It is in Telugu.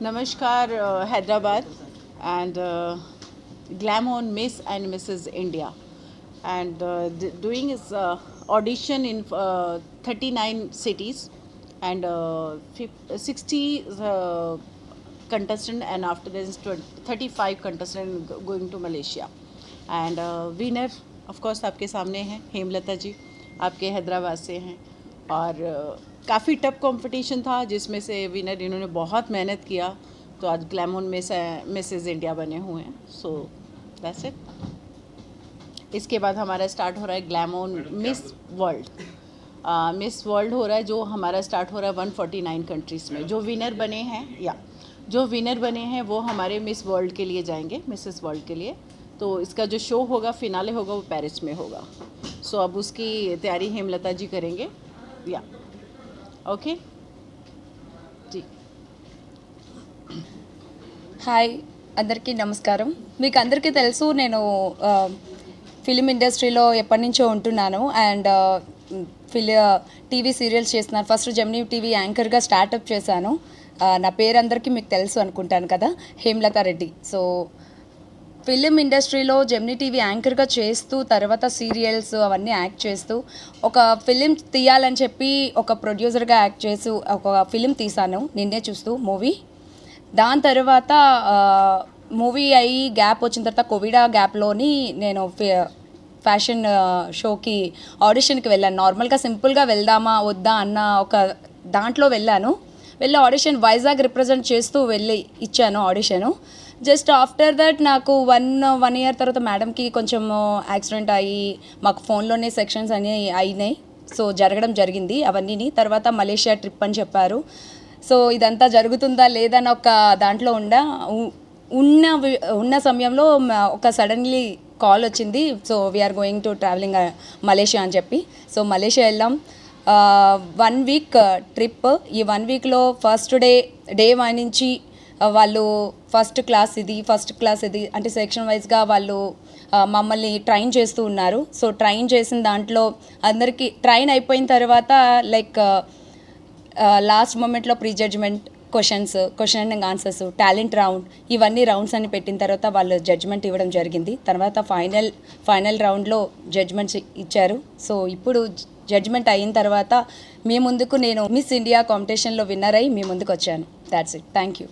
Namaskar, Hyderabad, and Glam on Miss and Mrs. India, and doing his audition in 39 cities and 60 contestant, and after this 35 contestant going to Malaysia, and winner of course आपके सामने हैं हेमलता जी, आपके हैदराबाद से हैं और काफ़ी टफ कंपटीशन था जिसमें से विनर इन्होंने बहुत मेहनत किया तो आज ग्लैम ऑन मिसेस इंडिया बने हुए हैं. So that's it. इसके बाद हमारा स्टार्ट हो रहा है glam on miss world. Miss world हो रहा है जो हमारा स्टार्ट हो रहा है 149 कंट्रीज़ में. जो विनर बने हैं वो हमारे मिस वर्ल्ड के लिए जाएंगे, मिसेस वर्ल्ड के लिए. तो इसका जो शो होगा, फिनाले होगा, वो पेरिस में होगा. सो अब उसकी तैयारी हेमलता जी करेंगे. या ఓకే జీ. హాయ్, అందరికీ నమస్కారం. మీకు అందరికీ తెలుసు నేను ఫిలిం ఇండస్ట్రీలో ఎప్పటి నుంచో ఉంటున్నాను అండ్ టీవీ సీరియల్స్ చేస్తున్నాను. ఫస్ట్ జెమినీ టీవీ యాంకర్గా స్టార్టప్ చేశాను. నా పేరు అందరికీ మీకు తెలుసు అనుకుంటాను కదా, హేమలతా రెడ్డి. సో ఫిలిం ఇండస్ట్రీలో జెమినీ టీవీ యాంకర్గా చేస్తూ తర్వాత సీరియల్స్ అవన్నీ యాక్ట్ చేస్తూ ఒక ఫిలిం తీయాలని చెప్పి ఒక ప్రొడ్యూసర్గా యాక్ట్ చేస్తూ ఒక ఫిలిం తీశాను, నిన్నే చూస్తూ మూవీ. దాని తర్వాత మూవీ అయ్యి గ్యాప్ వచ్చిన తర్వాత కోవిడ్ గ్యాప్లోని నేను ఫ్యాషన్ షోకి ఆడిషన్కి వెళ్ళాను. నార్మల్గా సింపుల్గా వెళ్దామా వద్దా అన్న ఒక దాంట్లో వెళ్ళి ఆడిషన్ వైజాగ్ రిప్రజెంట్ చేస్తూ వెళ్ళి ఇచ్చాను ఆడిషను. జస్ట్ ఆఫ్టర్ దట్ నాకు వన్ ఇయర్ తర్వాత మేడంకి కొంచెం యాక్సిడెంట్ అయ్యి మాకు ఫోన్లోనే సెక్షన్స్ అన్నీ అయినాయి. సో జరగడం జరిగింది అవన్నీ. తర్వాత మలేషియా ట్రిప్ అని చెప్పారు. సో ఇదంతా జరుగుతుందా లేదా అని ఒక దాంట్లో ఉన్న సమయంలో ఒక సడన్లీ కాల్ వచ్చింది. So we're going to travelling Malaysia అని చెప్పి. సో మలేషియా వెళ్ళాం. 1 వీక్ ట్రిప్. ఈ 1 వీక్లో ఫస్ట్ డే 1 నుంచి వాళ్ళు ఫస్ట్ క్లాస్ ఇది అంటే సెక్షన్ వైజ్గా వాళ్ళు మమ్మల్ని ట్రైన్ చేస్తూ ఉన్నారు. సో ట్రైన్ చేసిన దాంట్లో అందరికీ ట్రైన్ అయిపోయిన తర్వాత లైక్ లాస్ట్ మూమెంట్లో pre judgement question and answers, talent round, ఇవన్నీ రౌండ్స్ అని పెట్టిన తర్వాత వాళ్ళు జడ్జ్మెంట్ ఇవ్వడం జరిగింది. తర్వాత ఫైనల్ రౌండ్లో జడ్జ్మెంట్స్ ఇచ్చారు. సో ఇప్పుడు జడ్జ్మెంట్ అయిన తర్వాత మీ ముందుకు నేను మిస్ ఇండియా కాంపిటీషన్లో విన్నర్ అయ్యి మీ ముందుకు వచ్చాను. That's it. Thank you.